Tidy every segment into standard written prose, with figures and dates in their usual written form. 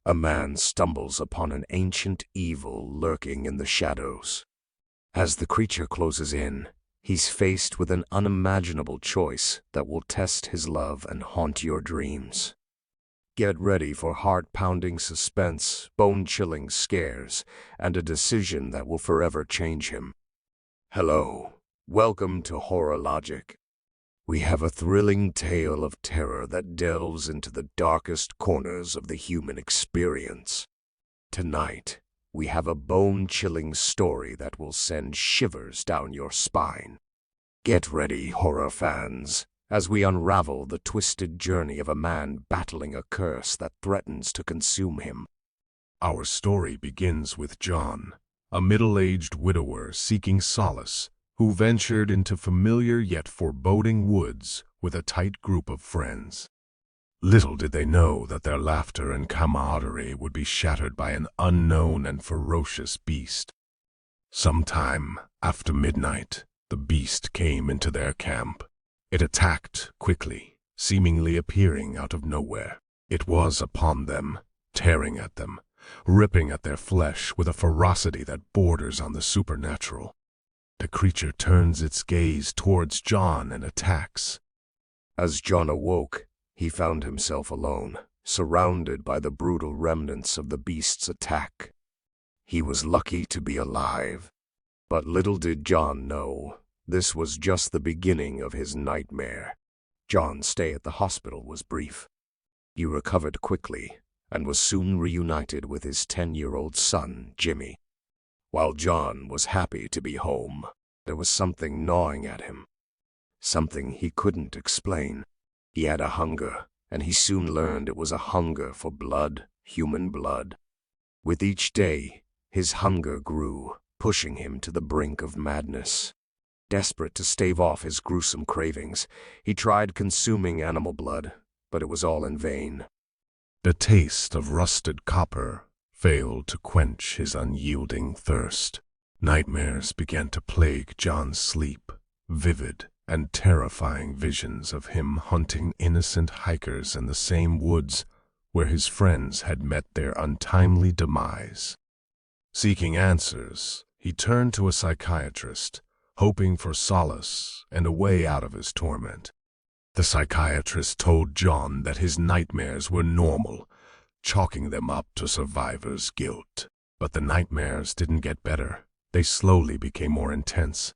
A man stumbles upon an ancient evil lurking in the shadows. As the creature closes in, he's faced with an unimaginable choice that will test his love and haunt your dreams. Get ready for heart-pounding suspense, bone-chilling scares, and a decision that will forever change him. Hello, welcome to Horrorlogic. We have a thrilling tale of terror that delves into the darkest corners of the human experience. Tonight, we have a bone-chilling story that will send shivers down your spine. Get ready, horror fans, as we unravel the twisted journey of a man battling a curse that threatens to consume him. Our story begins with John, a middle-aged widower seeking solace, who ventured into familiar yet foreboding woods with a tight group of friends. Little did they know that their laughter and camaraderie would be shattered by an unknown and ferocious beast. Sometime after midnight, the beast came into their camp. It attacked quickly, seemingly appearing out of nowhere. It was upon them, tearing at them, ripping at their flesh with a ferocity that borders on the supernatural. The creature turns its gaze towards John and attacks. As John awoke, he found himself alone, surrounded by the brutal remnants of the beast's attack. He was lucky to be alive, but little did John know, this was just the beginning of his nightmare. John's stay at the hospital was brief. He recovered quickly and was soon reunited with his 10-year-old son, Jimmy. While John was happy to be home, there was something gnawing at him. Something he couldn't explain. He had a hunger, and he soon learned it was a hunger for blood, human blood. With each day, his hunger grew, pushing him to the brink of madness. Desperate to stave off his gruesome cravings, he tried consuming animal blood, but it was all in vain. The taste of rusted copper failed to quench his unyielding thirst. Nightmares began to plague John's sleep, vivid and terrifying visions of him hunting innocent hikers in the same woods where his friends had met their untimely demise. Seeking answers, he turned to a psychiatrist, hoping for solace and a way out of his torment. The psychiatrist told John that his nightmares were normal, chalking them up to survivor's guilt. But the nightmares didn't get better. They slowly became more intense.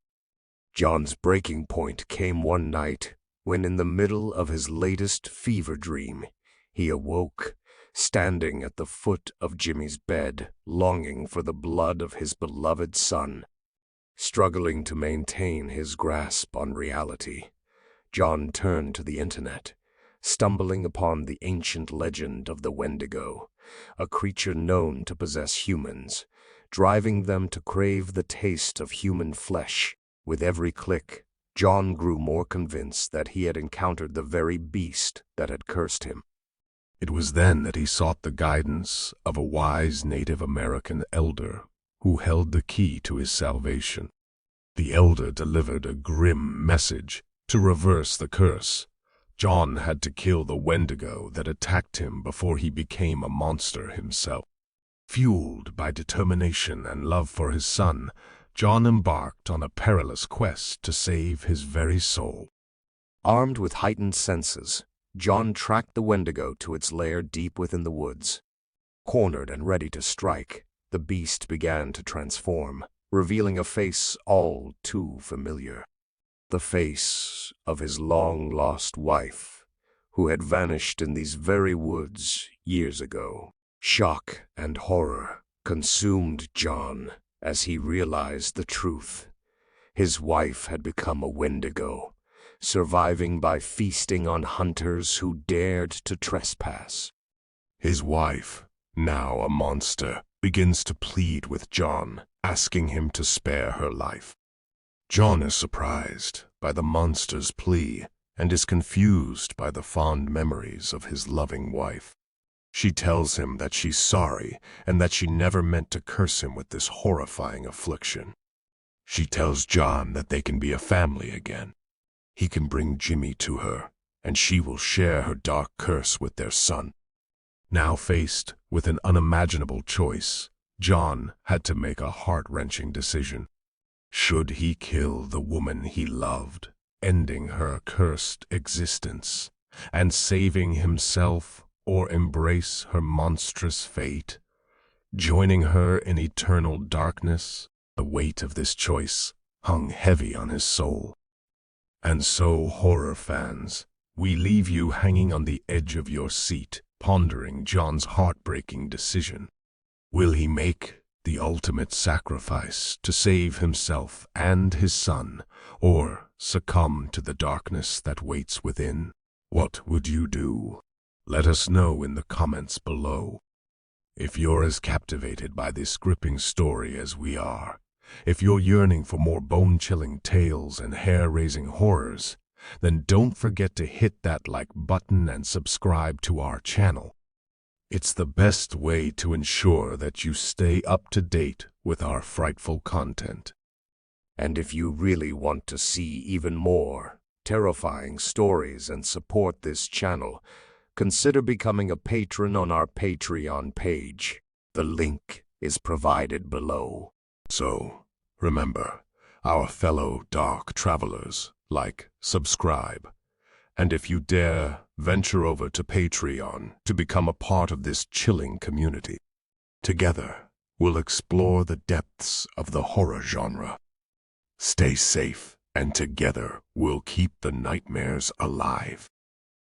John's breaking point came one night when, in the middle of his latest fever dream, he awoke, standing at the foot of Jimmy's bed, longing for the blood of his beloved son. Struggling to maintain his grasp on reality, John turned to the internet, stumbling upon the ancient legend of the Wendigo, a creature known to possess humans, driving them to crave the taste of human flesh. With every click, John grew more convinced that he had encountered the very beast that had cursed him. It was then that he sought the guidance of a wise Native American elder who held the key to his salvation. The elder delivered a grim message. To reverse the curse, John had to kill the Wendigo that attacked him before he became a monster himself. Fueled by determination and love for his son, John embarked on a perilous quest to save his very soul. Armed with heightened senses, John tracked the Wendigo to its lair deep within the woods. Cornered and ready to strike, the beast began to transform, revealing a face all too familiar. The face of his long-lost wife, who had vanished in these very woods years ago. Shock and horror consumed John as he realized the truth. His wife had become a Wendigo, surviving by feasting on hunters who dared to trespass. His wife, now a monster, begins to plead with John, asking him to spare her life. John is surprised by the monster's plea and is confused by the fond memories of his loving wife. She tells him that she's sorry and that she never meant to curse him with this horrifying affliction. She tells John that they can be a family again. He can bring Jimmy to her, and she will share her dark curse with their son. Now faced With an unimaginable choice, John had to make a heart-wrenching decision. Should he kill the woman he loved, ending her cursed existence, and saving himself, or embrace her monstrous fate, joining her in eternal darkness? The weight of this choice hung heavy on his soul. And so, horror fans, we leave you hanging on the edge of your seat, pondering John's heartbreaking decision. Will he make the ultimate sacrifice to save himself and his son, or succumb to the darkness that waits within? What would you do? Let us know in the comments below. If you're as captivated by this gripping story as we are, if you're yearning for more bone-chilling tales and hair-raising horrors, then don't forget to hit that like button and subscribe to our channel. It's the best way to ensure that you stay up to date with our frightful content. And if you really want to see even more terrifying stories and support this channel, consider becoming a patron on our Patreon page. The link is provided below. So, remember, our fellow dark travelers, like, subscribe, and if you dare, venture over to Patreon to become a part of this chilling community. Together, we'll explore the depths of the horror genre. Stay safe, and together we'll keep the nightmares alive.